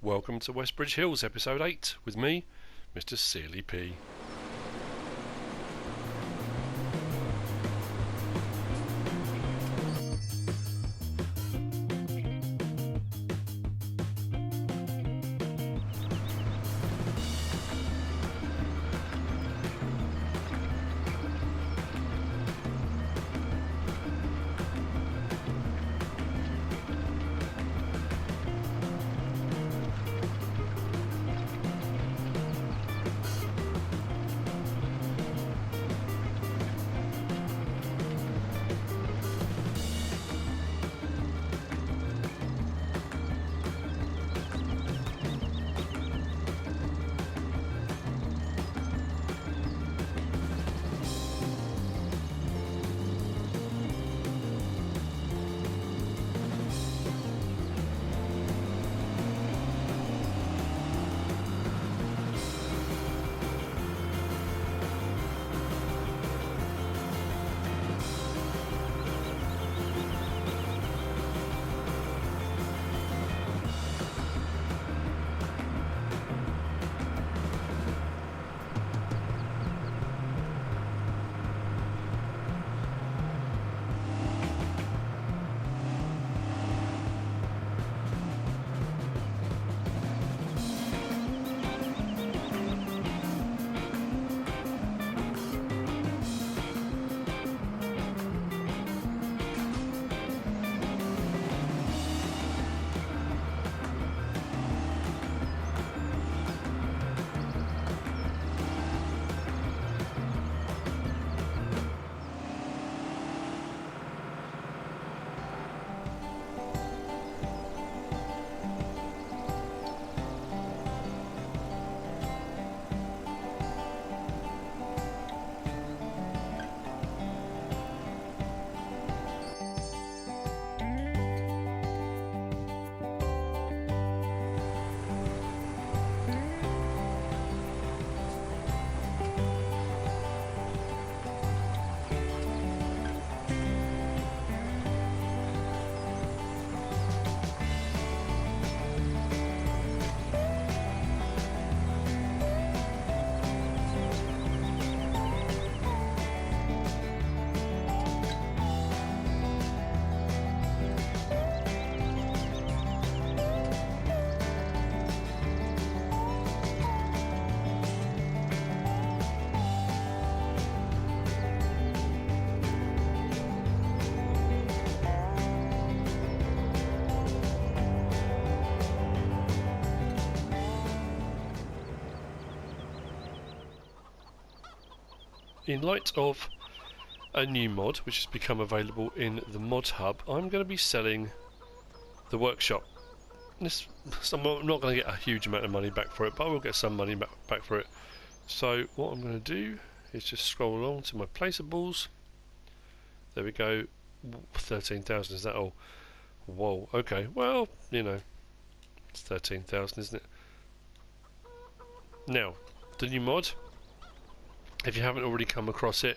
Welcome to Westbridge Hills, episode 8, with me, MrSealyp. In light of a new mod which has become available in the mod hub, I'm going to be selling the workshop. I'm not going to get a huge amount of money back for it, but I will get some money back for it. So what I'm going to do is just scroll along to my placeables. There we go. 13,000, is that all? Whoa, okay, well, you know, it's 13,000, isn't it? Now, the new mod, if you haven't already come across it,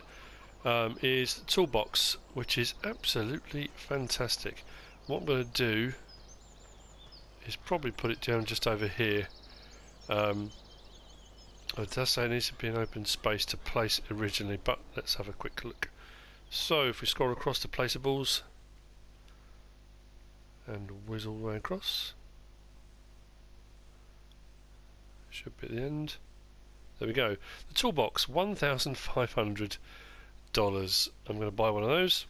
is Toolbox, which is absolutely fantastic. What I'm going to do is probably put it down just over here. It does say it needs to be an open space to place it originally, but let's have a quick look. So if we scroll across the placeables and whiz all the way across, should be at the end. There we go. The Toolbox, $1,500. I'm going to buy one of those.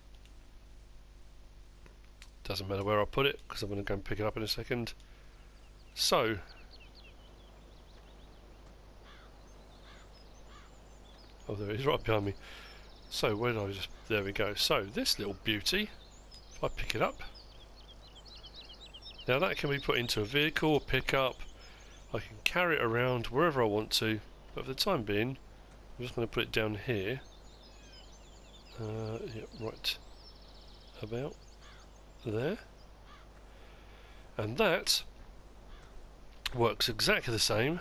Doesn't matter where I put it, because I'm going to go and pick it up in a second. So, oh, there it is, right behind me. So, where did I just... There we go. So, this little beauty, if I pick it up, now that can be put into a vehicle or pickup. I can carry it around wherever I want to. But for the time being, I'm just going to put it down here. Yeah, right about there. And that works exactly the same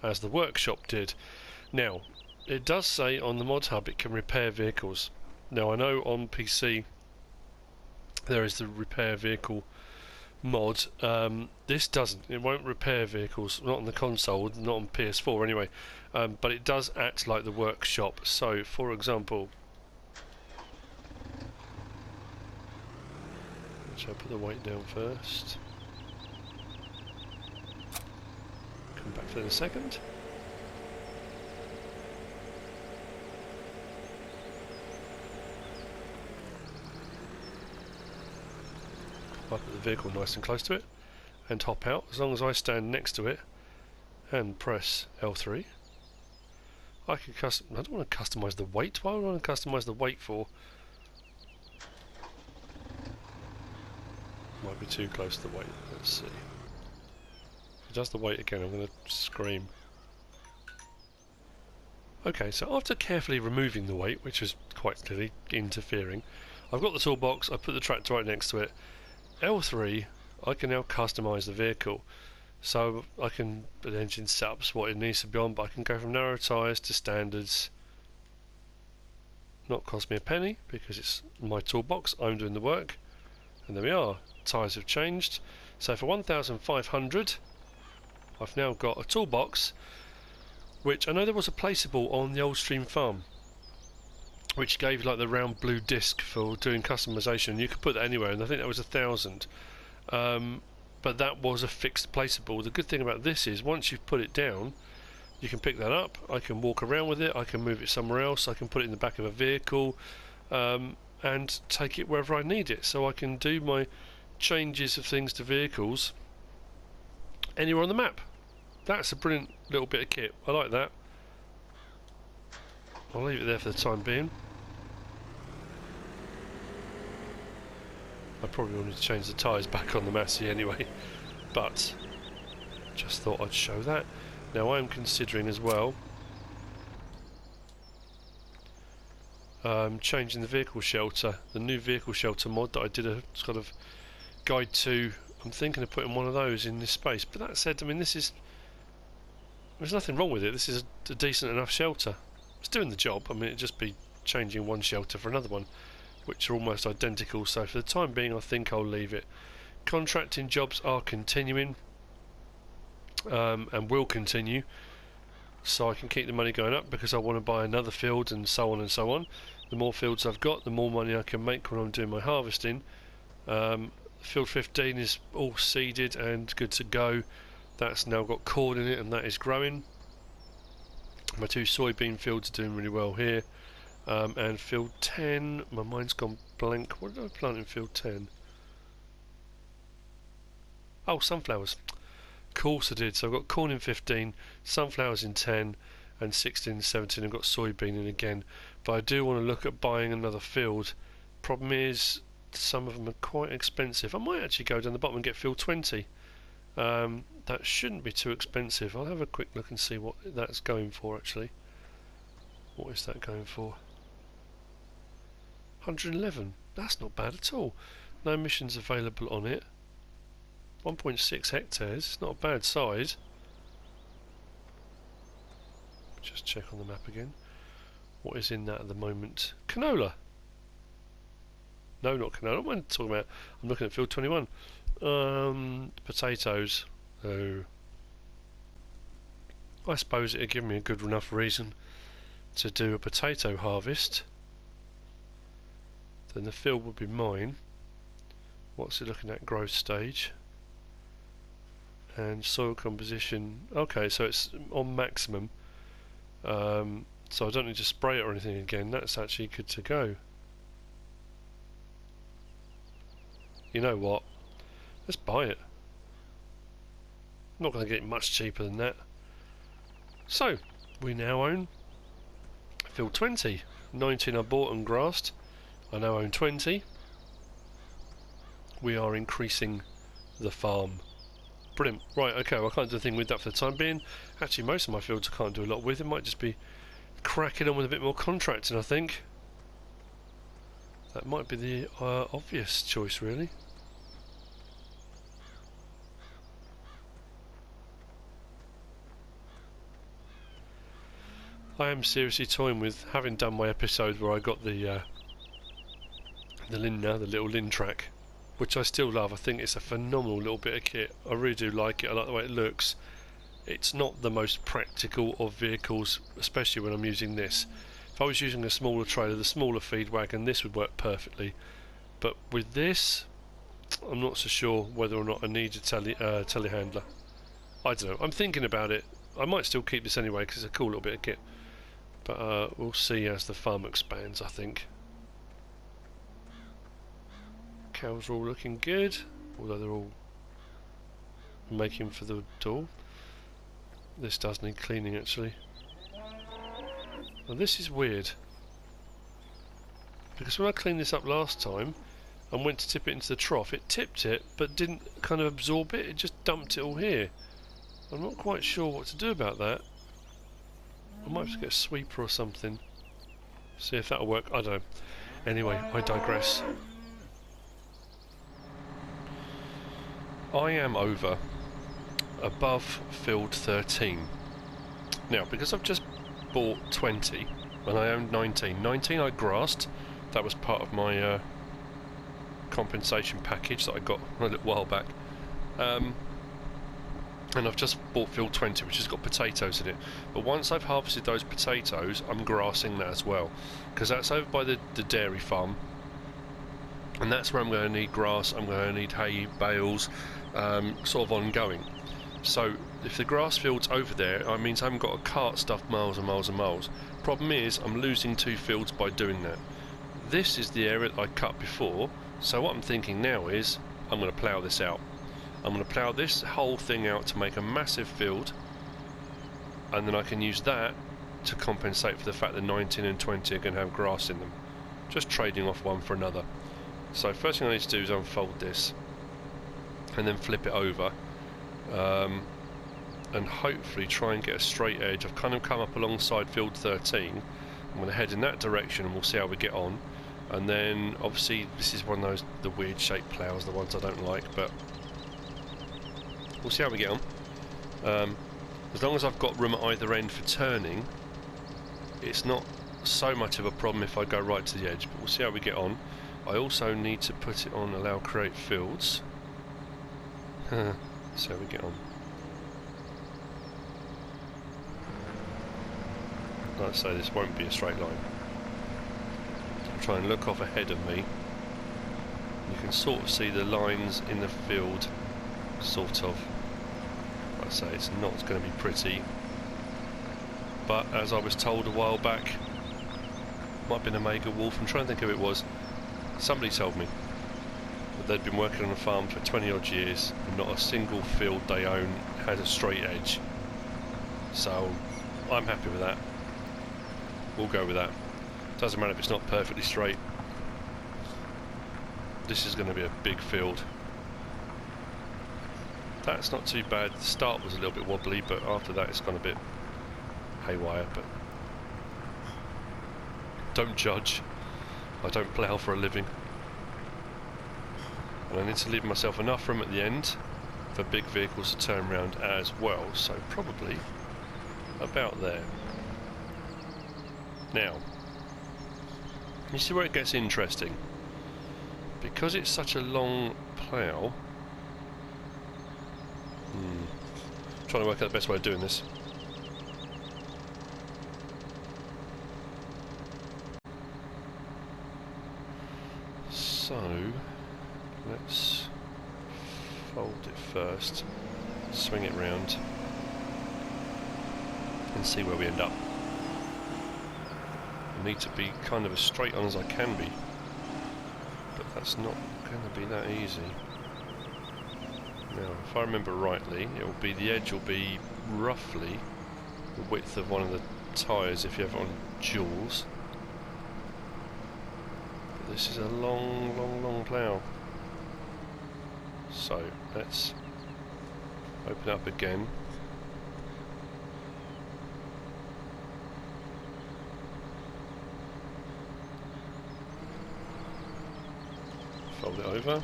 as the workshop did. Now, it does say on the mod hub it can repair vehicles. Now, I know on PC there is the repair vehicle mod, this doesn't. It won't repair vehicles, not on the console, not on PS4 anyway, but it does act like the workshop. So, for example, shall I put the weight down first? Come back to that in a second. I'll put the vehicle nice and close to it and hop out. As long as I stand next to it and press L3, I can custom. I don't want to customize the weight. Why would I want to customize the weight for? Might be too close to the weight. Let's see. If it does the weight again, I'm going to scream. Okay, so after carefully removing the weight, which is quite clearly interfering, I've got the toolbox. I put the tractor right next to it. L3, I can now customise the vehicle, so I can, the engine setups what it needs to be on, but I can go from narrow tyres to standards. Not cost me a penny because it's my toolbox, I'm doing the work, and there we are. Tyres have changed. So for 1,500, I've now got a toolbox, which I know there was a placeable on the old Stream Farm, which gave like the round blue disc for doing customization. You could put that anywhere, and I think that was 1,000. But that was a fixed placeable. The good thing about this is once you've put it down, you can pick that up. I can walk around with it. I can move it somewhere else. I can put it in the back of a vehicle and take it wherever I need it. So I can do my changes of things to vehicles anywhere on the map. That's a brilliant little bit of kit. I like that. I'll leave it there for the time being. I probably wanted to change the tyres back on the Massey anyway, but just thought I'd show that. Now I am considering as well changing the vehicle shelter, the new vehicle shelter mod that I did a sort of guide to. I'm thinking of putting one of those in this space, but that said, I mean, there's nothing wrong with it. This is a decent enough shelter. It's doing the job. I mean, it'd just be changing one shelter for another one, which are almost identical. So for the time being, I think I'll leave it. Contracting jobs are continuing and will continue, so I can keep the money going up because I want to buy another field and so on and so on. The more fields I've got, the more money I can make when I'm doing my harvesting. Field 15 is all seeded and good to go. That's now got corn in it and that is growing. My two soybean fields are doing really well here. And field 10, my mind's gone blank. What did I plant in field 10? Oh, sunflowers. Of course I did. So I've got corn in 15, sunflowers in 10, and 16 and 17 I've got soybean in again. But I do want to look at buying another field. Problem is, some of them are quite expensive. I might actually go down the bottom and get field 20. That shouldn't be too expensive. I'll have a quick look and see what that's going for actually. What is that going for? 111. That's not bad at all. No missions available on it. 1.6 hectares. It's not a bad size. Just check on the map again. What is in that at the moment? Canola. No, not canola. What am I talking about? I'm looking at field 21. Potatoes. Oh. I suppose it'd give me a good enough reason to do a potato harvest. Then the field would be mine. What's it looking at? Growth stage. And soil composition. Okay, so it's on maximum. So I don't need to spray it or anything again. That's actually good to go. You know what? Let's buy it. I'm not going to get it much cheaper than that. So, we now own field 20. 19 I bought and grassed. I now own 20. We are increasing the farm. Brilliant. Right, okay, well, I can't do a thing with that for the time being. Actually, most of my fields I can't do a lot with. It might just be cracking on with a bit more contracting, I think. That might be the obvious choice, really. I am seriously toying with having done my episode where I got the Lin now, the little Lin track, which I still love. I think it's a phenomenal little bit of kit. I really do like it. I like the way it looks. It's not the most practical of vehicles, especially when I'm using this. If I was using a smaller trailer, the smaller feed wagon, this would work perfectly. But with this, I'm not so sure whether or not I need a telehandler. I don't know. I'm thinking about it. I might still keep this anyway because it's a cool little bit of kit. But we'll see as the farm expands, I think. Cows are all looking good, although they're all making for the door. This does need cleaning actually. Now this is weird, because when I cleaned this up last time and went to tip it into the trough, it tipped it but didn't kind of absorb it, it just dumped it all here. I'm not quite sure what to do about that. I might have to get a sweeper or something. See if that'll work, I don't know. Anyway, I digress. I am over above field 13. Now, because I've just bought 20 and I owned 19. 19 I grassed. That was part of my compensation package that I got a little while back. And I've just bought field 20, which has got potatoes in it. But once I've harvested those potatoes, I'm grassing that as well, because that's over by the dairy farm, and that's where I'm going to need grass. I'm going to need hay bales, sort of ongoing. So if the grass field's over there, it means I haven't got to cart stuff miles and miles and miles. Problem is, I'm losing 2 fields by doing that. This is the area that I cut before, so what I'm thinking now is I'm going to plough this out. I'm going to plough this whole thing out to make a massive field, and then I can use that to compensate for the fact that 19 and 20 are going to have grass in them. Just trading off one for another. So first thing I need to do is unfold this and then flip it over, and hopefully try and get a straight edge. I've kind of come up alongside field 13. I'm going to head in that direction and we'll see how we get on. And then obviously this is one of those, the weird shaped ploughs, the ones I don't like, but we'll see how we get on. As long as I've got room at either end for turning, it's not so much of a problem if I go right to the edge, but we'll see how we get on. I also need to put it on allow create fields. See how we get on. Like I say, this won't be a straight line. I'll try and look off ahead of me. You can sort of see the lines in the field, sort of. Like I say, it's not going to be pretty, but as I was told a while back, might have been a mega wolf, I'm trying to think who it was, somebody told me that they'd been working on a farm for 20 odd years and not a single field they own had a straight edge. So I'm happy with that. We'll go with that. Doesn't matter if it's not perfectly straight. This is going to be a big field. That's not too bad. The start was a little bit wobbly, but after that it's gone a bit haywire. But don't judge. I don't plough for a living. And I need to leave myself enough room at the end for big vehicles to turn around as well, so probably about there. Now, you see where it gets interesting. Because it's such a long plough, trying to work out the best way of doing this. So let's fold it first, swing it round, and see where we end up. I need to be kind of as straight on as I can be, but that's not going to be that easy. Now, if I remember rightly, it will be, the edge will be roughly the width of one of the tyres if you have it on duals. But this is a long, long, long plough. So let's open up again. Fold it over.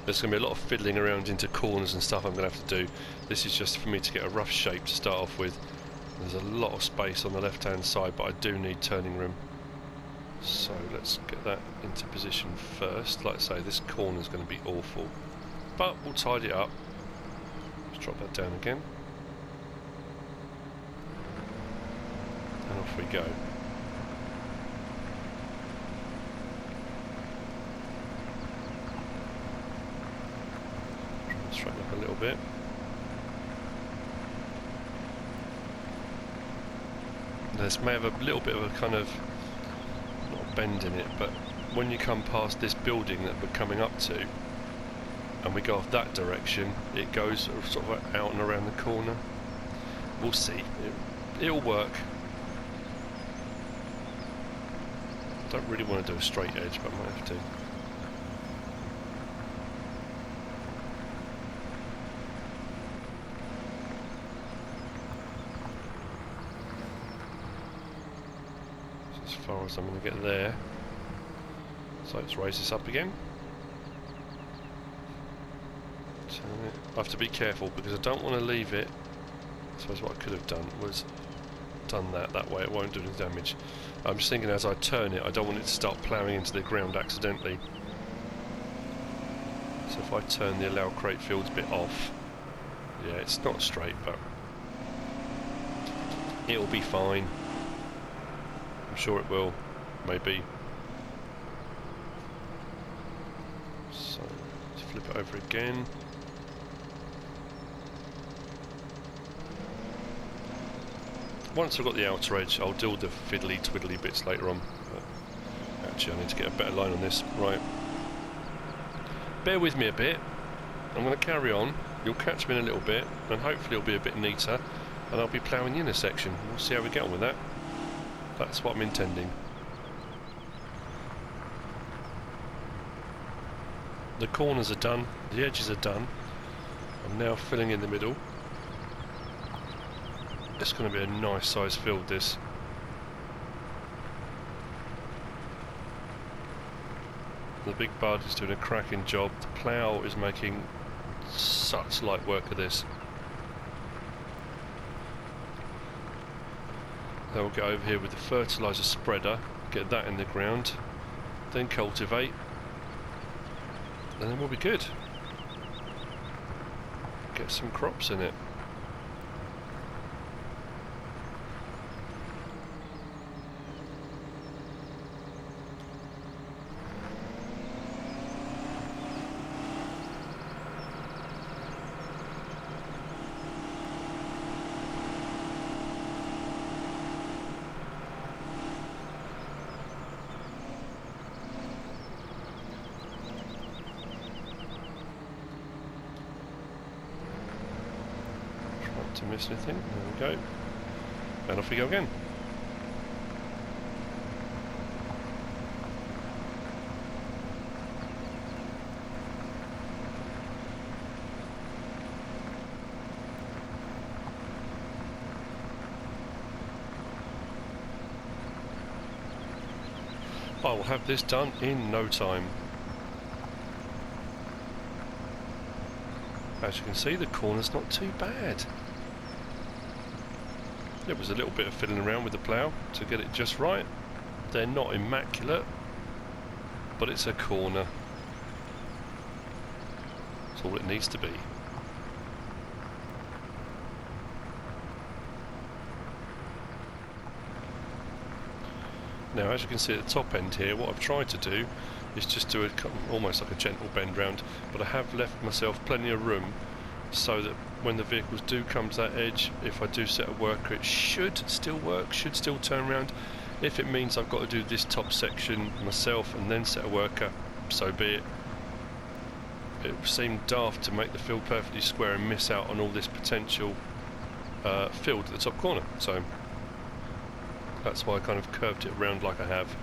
There's going to be a lot of fiddling around into corners and stuff I'm going to have to do. This is just for me to get a rough shape to start off with. There's a lot of space on the left hand side, but I do need turning room. So let's get that into position first. Like I say, this corner is going to be awful, but we'll tidy it up. Let's drop that down again, and off we go. Straighten up a little bit. This may have a little bit of a kind of, not a bend in it, but when you come past this building that we're coming up to and we go off that direction, it goes sort of out and around the corner. We'll see. It'll work. Don't really want to do a straight edge, but I might have to. As far as I'm going to get there. So let's raise this up again. Turn it. I have to be careful because I don't want to leave it. I suppose what I could have done was done that way, it won't do any damage. I'm just thinking as I turn it, I don't want it to start ploughing into the ground accidentally. So if I turn the allow crate fields bit off, yeah, it's not straight, but it'll be fine. I'm sure it will, maybe. So let's flip it over again. Once I've got the outer edge, I'll do all the fiddly twiddly bits later on. But actually, I need to get a better line on this. Right. Bear with me a bit. I'm going to carry on. You'll catch me in a little bit, and hopefully it'll be a bit neater, and I'll be ploughing the intersection. We'll see how we get on with that. That's what I'm intending. The corners are done, the edges are done. I'm now filling in the middle. It's going to be a nice size field, this. The big bud is doing a cracking job. The plough is making such light work of this. Then we'll go over here with the fertilizer spreader, get that in the ground, then cultivate, and then we'll be good. Get some crops in it. To miss anything, there we go, and off we go again. I will have this done in no time. As you can see, the corner's not too bad. There was a little bit of fiddling around with the plough to get it just right. They're not immaculate, but it's a corner. That's all it needs to be. Now, as you can see at the top end here, what I've tried to do is just do almost like a gentle bend round, but I have left myself plenty of room so that when the vehicles do come to that edge, if I do set a worker, it should still work, should still turn around. If it means I've got to do this top section myself and then set a worker, so be it. It seemed daft to make the field perfectly square and miss out on all this potential field at the top corner, so that's why I kind of curved it around like I have.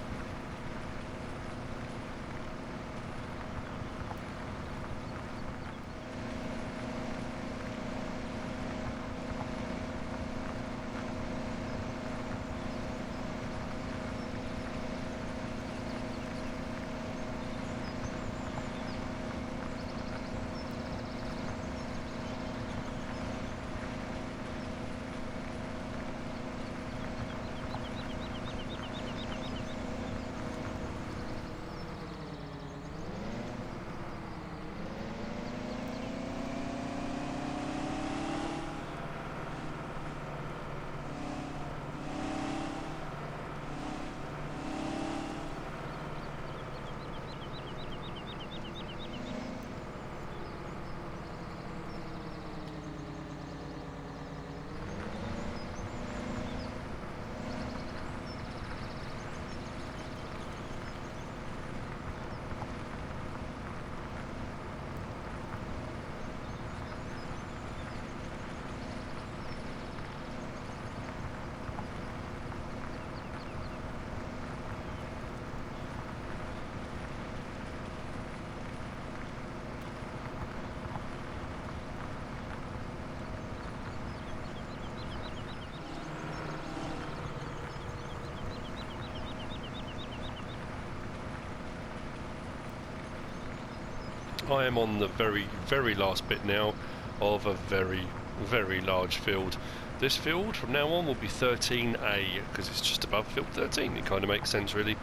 I am on the very last bit now of a very large field. This field from now on will be 13A because it's just above field 13. It kind of makes sense really.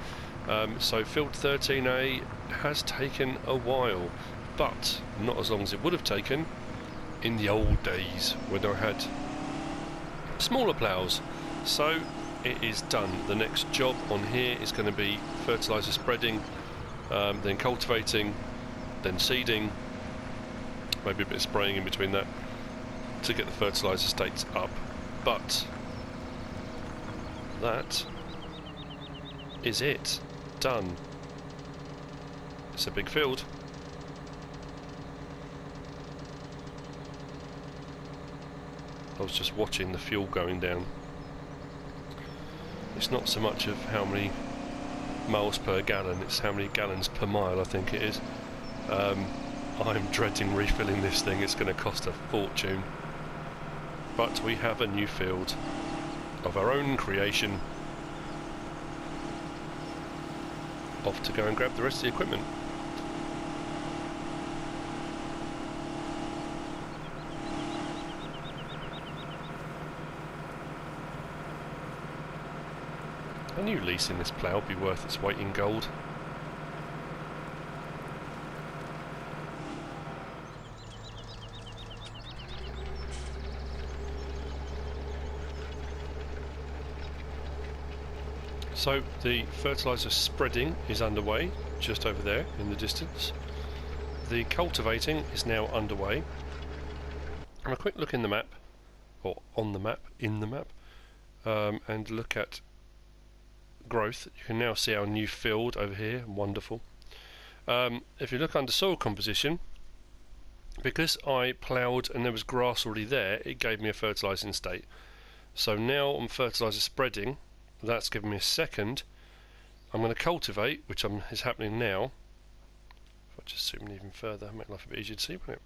So field 13A has taken a while, but not as long as it would have taken in the old days when I had smaller ploughs. So it is done. The next job on here is going to be fertilizer spreading, then cultivating, then seeding, maybe a bit of spraying in between that to get the fertilizer states up. But that is it. Done. It's a big field. I was just watching the fuel going down. It's not so much of how many miles per gallon, it's how many gallons per mile, I think it is. I'm dreading refilling this thing. It's going to cost a fortune. But we have a new field of our own creation. Off to go and grab the rest of the equipment. I knew leasing this plough would be worth its weight in gold. So the fertiliser spreading is underway, just over there in the distance. The cultivating is now underway. And a quick look in the map, or on the map, in the map, and look at growth. You can now see our new field over here, wonderful. If you look under soil composition, because I ploughed and there was grass already there, it gave me a fertilising state. So now on fertiliser spreading, that's given me a second. I'm going to cultivate, which is happening now. If I just zoom in even further, make life a bit easier to see, won't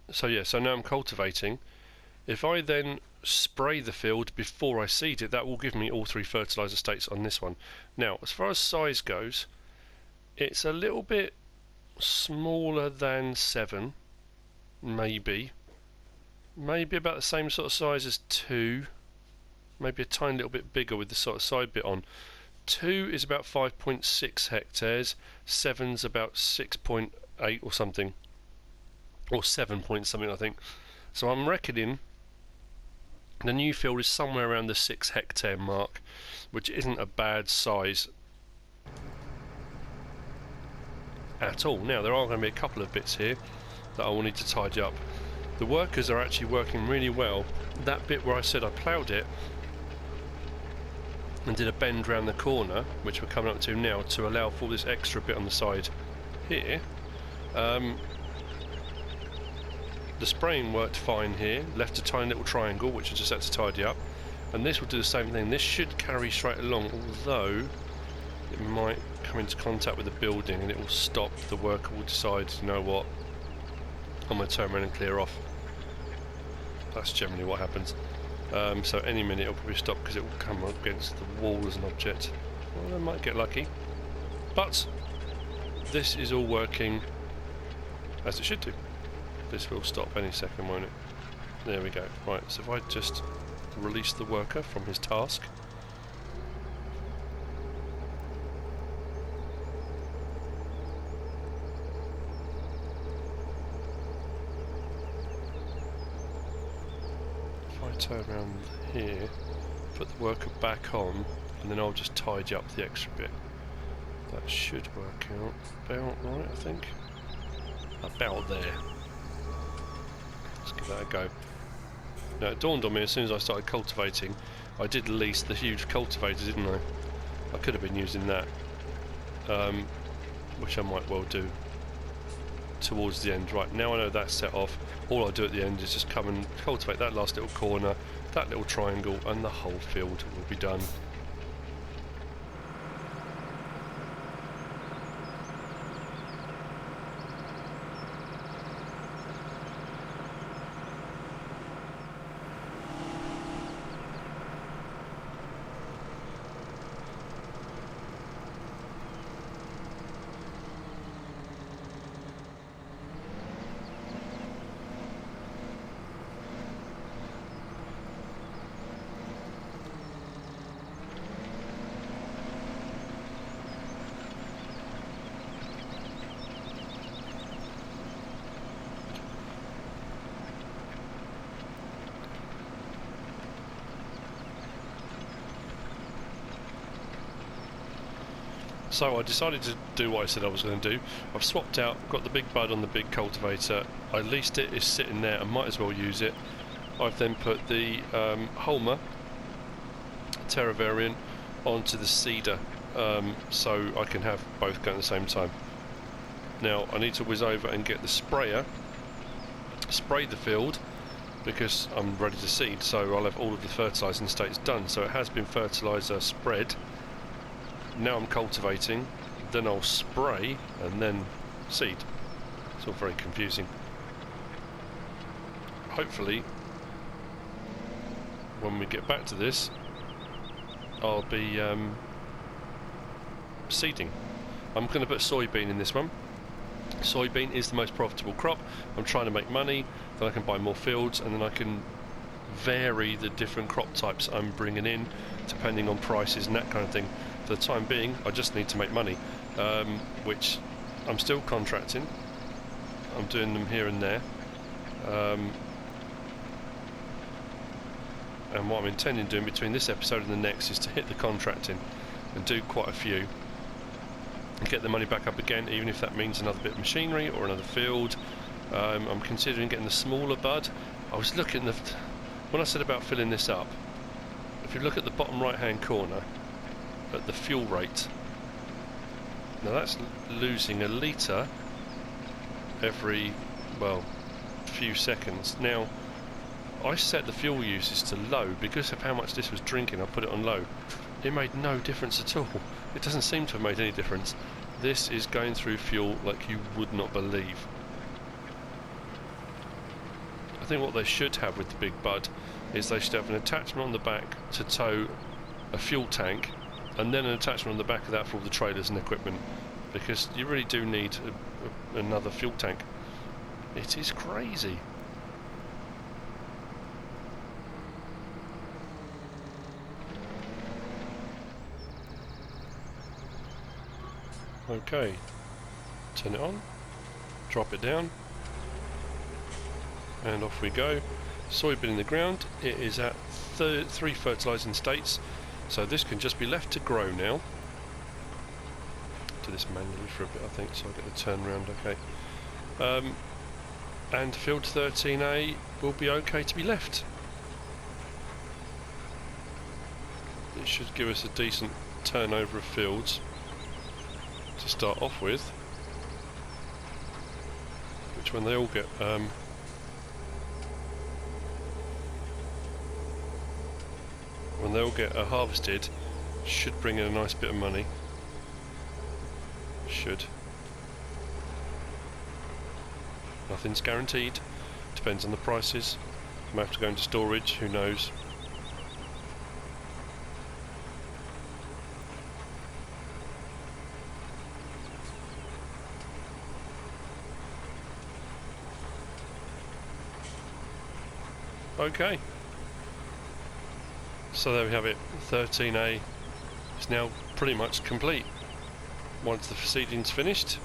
it? So now I'm cultivating. If I then spray the field before I seed it, that will give me all three fertiliser states on this one. Now, as far as size goes, it's a little bit smaller than 7, maybe about the same sort of size as 2, maybe a tiny little bit bigger with the sort of side bit on. 2 is about 5.6 hectares, 7's about 6.8 or something, or 7 point something I think. So I'm reckoning the new field is somewhere around the 6 hectare mark, which isn't a bad size at all. Now there are going to be a couple of bits here that I will need to tidy up. The workers are actually working really well. That bit where I said I ploughed it and did a bend round the corner, which we're coming up to now, to allow for this extra bit on the side here. The spraying worked fine here, left a tiny little triangle which I just had to tidy up, and this will do the same thing. This should carry straight along, although it might come into contact with the building and it will stop. The worker will decide, you know what, I'm going to turn around and clear off. That's generally what happens. So any minute it'll probably stop because it will come up against the wall as an object. Well, I might get lucky. But this is all working as it should do. This will stop any second, won't it? There we go. Right, so if I just release the worker from his task. Turn around here, put the worker back on, and then I'll just tidy up the extra bit. That should work out about right, I think. About there. Let's give that a go. Now it dawned on me as soon as I started cultivating, I did lease the huge cultivator, didn't I? I could have been using that, which I might well do towards the end. Right, now I know that's set off, all I do at the end is just come and cultivate that last little corner, that little triangle, and the whole field will be done. So I decided to do what I said I was going to do. I've swapped out, got the big bud on the big cultivator. I leased it, it's sitting there, I might as well use it. I've then put the Holmer Terra variant onto the Cedar, so I can have both going at the same time. Now I need to whiz over and get the sprayer, spray the field, because I'm ready to seed, so I'll have all of the fertilising states done. So it has been fertiliser spread, now I'm cultivating, then I'll spray and then seed. It's all very confusing. Hopefully when we get back to this I'll be seeding. I'm going to put soybean in this one. Soybean is the most profitable crop. I'm trying to make money, then I can buy more fields, and then I can vary the different crop types I'm bringing in depending on prices and that kind of thing. For the time being I just need to make money, which I'm still contracting. I'm doing them here and there, and what I'm intending doing between this episode and the next is to hit the contracting and do quite a few and get the money back up again, even if that means another bit of machinery or another field. I'm considering getting the smaller bud. I was looking when I said about filling this up, if you look at the bottom right hand corner at the fuel rate, now that's losing a litre every, well, few seconds. Now I set the fuel uses to low because of how much this was drinking. I put it on low. It made no difference at all. It doesn't seem to have made any difference. This is going through fuel like you would not believe. I think what they should have with the big bud is they should have an attachment on the back to tow a fuel tank, and then an attachment on the back of that for all the trailers and equipment, because you really do need another fuel tank. It is crazy. Okay, turn it on, drop it down, and off we go. Soybean in the ground. It is at 3 fertilising states, so this can just be left to grow now. Do this manually for a bit, I think, so I'll get the turn round. Okay, and field 13A will be okay to be left. It should give us a decent turnover of fields to start off with, which when they all get harvested, should bring in a nice bit of money. Should. Nothing's guaranteed, depends on the prices. I might have to go into storage, who knows. Okay, so there we have it. 13A is now pretty much complete. Once the seeding's finished,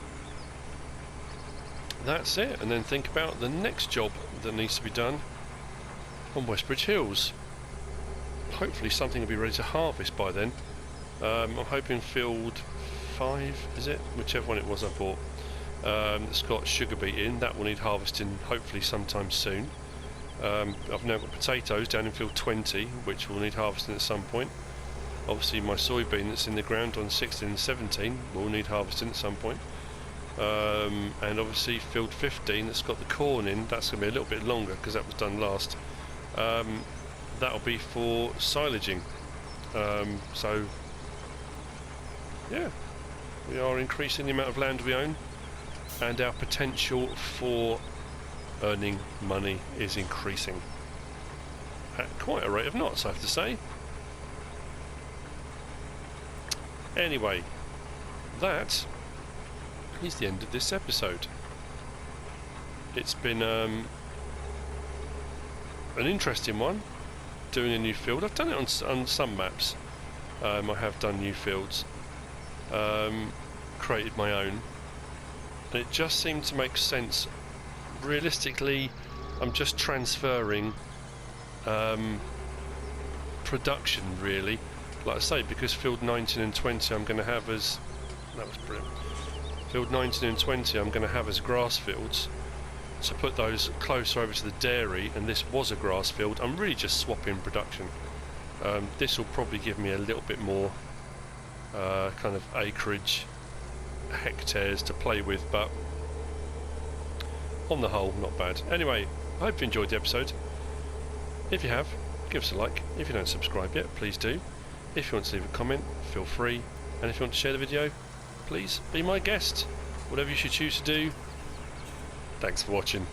that's it, and then think about the next job that needs to be done on Westbridge Hills. Hopefully something will be ready to harvest by then. I'm hoping field 5, is it? Whichever one it was I bought. It's got sugar beet in, that will need harvesting hopefully sometime soon. I've now got potatoes down in field 20, which will need harvesting at some point. Obviously my soybean that's in the ground on 16 and 17 will need harvesting at some point. And obviously field 15 that's got the corn in, that's going to be a little bit longer because that was done last. That'll be for silaging. So yeah, we are increasing the amount of land we own, and our potential for earning money is increasing at quite a rate of knots, I have to say. Anyway, that is the end of this episode. It's been an interesting one, doing a new field. I've done it on some maps. I have done new fields, created my own, and it just seemed to make sense. Realistically, I'm just transferring production, really. Like I say, because field 19 and 20 I'm going to have as That was brilliant. Field 19 and 20 I'm going to have as grass fields. To put those closer over to the dairy, and this was a grass field. I'm really just swapping production. This will probably give me a little bit more kind of acreage, hectares to play with, but on the whole, not bad. Anyway, I hope you enjoyed the episode. If you have, give us a like. If you don't subscribe yet, please do. If you want to leave a comment, feel free. And if you want to share the video, please be my guest. Whatever you should choose to do. Thanks for watching.